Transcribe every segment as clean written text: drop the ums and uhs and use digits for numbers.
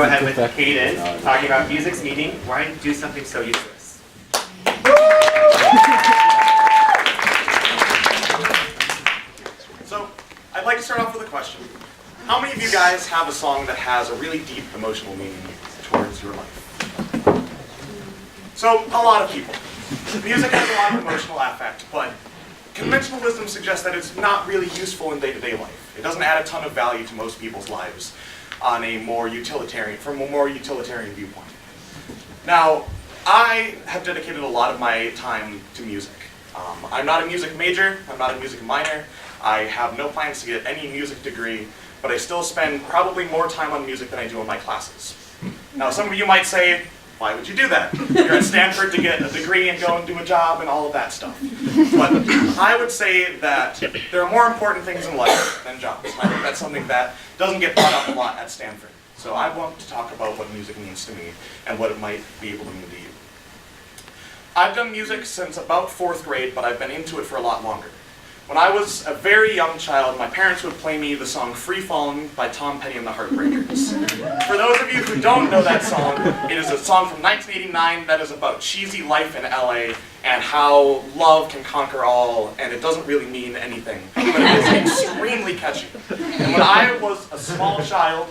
go ahead with Kadin talking about music's meaning. Why do something so useless? So, I'd like to start off with a question. How many of you guys have a song that has a really deep emotional meaning towards your life? So, a lot of people. Music has a lot of emotional affect, but conventional wisdom suggests that it's not really useful in day-to-day life. It doesn't add a ton of value to most people's lives on a more utilitarian, from a more utilitarian viewpoint. Now, I have dedicated a lot of my time to music. I'm not a music major, I'm not a music minor, I have no plans to get any music degree, but I still spend probably more time on music than I do on my classes. Now, some of you might say, why would you do that? You're at Stanford to get a degree and go and do a job and all of that stuff. But I would say that there are more important things in life than jobs. I think that's something that doesn't get brought up a lot at Stanford. So I want to talk about what music means to me and what it might be able to mean to you. I've done music since about 4th grade, but I've been into it for a lot longer. When I was a very young child, my parents would play me the song Free Fallin' by Tom Petty and the Heartbreakers. For those of you who don't know that song, it is a song from 1989 that is about cheesy life in LA and how love can conquer all, and it doesn't really mean anything, but it is extremely catchy. And when I was a small child,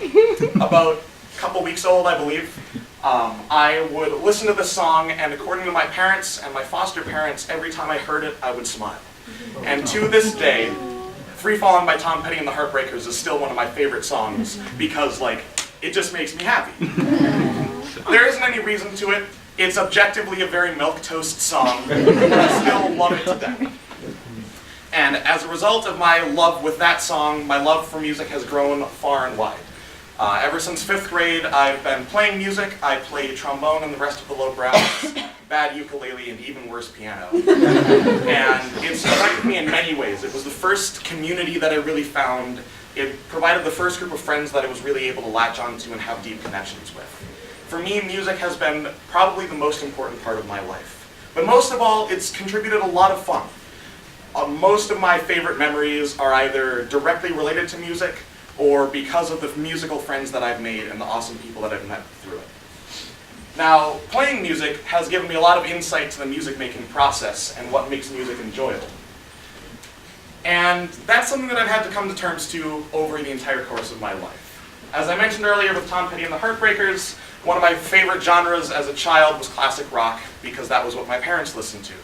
about a couple weeks old, I believe, I would listen to this song, and according to my parents and my foster parents, every time I heard it, I would smile. And to this day, Free Fallin' by Tom Petty and the Heartbreakers is still one of my favorite songs because, like, it just makes me happy. There isn't any reason to it. It's objectively a very milquetoast song, but I still love it to death. And as a result of my love with that song, my love for music has grown far and wide. Ever since 5th grade, I've been playing music. I play trombone and the rest of the low brass, bad ukulele, and even worse, piano. And it's affected me in many ways. It was the first community that I really found. It provided the first group of friends that I was really able to latch onto and have deep connections with. For me, music has been probably the most important part of my life. But most of all, it's contributed a lot of fun. Most of my favorite memories are either directly related to music or because of the musical friends that I've made and the awesome people that I've met through it. Now, playing music has given me a lot of insight to the music-making process and what makes music enjoyable. And that's something that I've had to come to terms to over the entire course of my life. As I mentioned earlier with Tom Petty and the Heartbreakers, one of my favorite genres as a child was classic rock because that was what my parents listened to.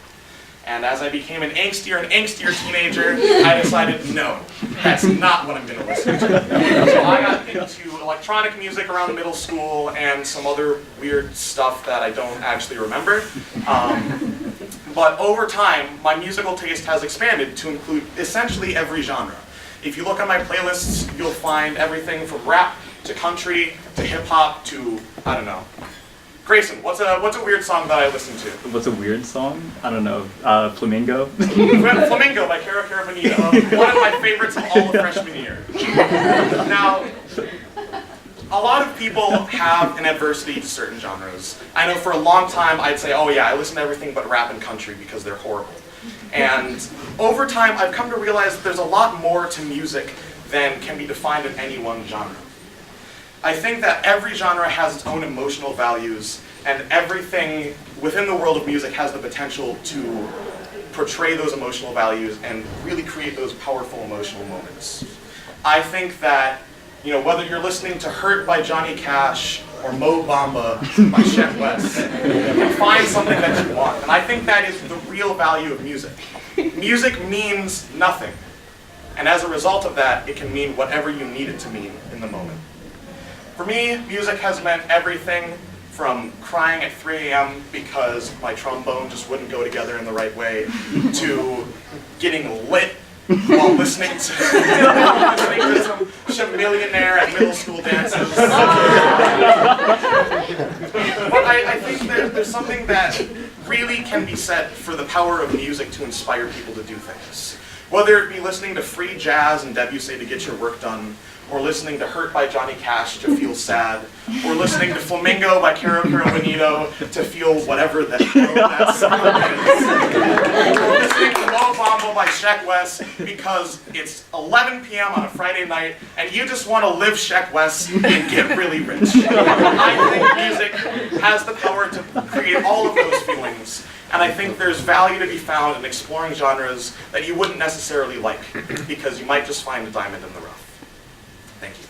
And as I became an angstier and angstier teenager, I decided, no, that's not what I'm going to listen to. So I got into electronic music around middle school and some other weird stuff that I don't actually remember. But over time, my musical taste has expanded to include essentially every genre. If you look at my playlists, you'll find everything from rap to country to hip-hop to, I don't know. Grayson, what's a weird song that I listen to? What's a weird song? I don't know. Flamingo? Flamingo by Cara Cara Bonita. One of my favorites of all of freshman year. Now, a lot of people have an adversity to certain genres. I know for a long time I'd say, oh yeah, I listen to everything but rap and country because they're horrible. And over time I've come to realize that there's a lot more to music than can be defined in any one genre. I think that every genre has its own emotional values, and everything within the world of music has the potential to portray those emotional values and really create those powerful emotional moments. I think that, you know, whether you're listening to Hurt by Johnny Cash or Mo Bamba by Chet West, you can find something that you want. And I think that is the real value of music. Music means nothing. And as a result of that, it can mean whatever you need it to mean in the moment. For me, music has meant everything from crying at 3 a.m. because my trombone just wouldn't go together in the right way, to getting lit while listening to some millionaire at middle school dances. But I think there's something that really can be said for the power of music to inspire people to do things. Whether it be listening to free jazz and Debussy to get your work done, or listening to Hurt by Johnny Cash to feel sad, or listening to Flamingo by Caro Bonito to feel whatever the hell that song is, or listening to Mo Bamba by Sheck West because it's 11 p.m. on a Friday night and you just want to live Sheck West and get really rich. I think music has the power to create all of those feelings. And I think there's value to be found in exploring genres that you wouldn't necessarily like, because you might just find a diamond in the rough. Thank you.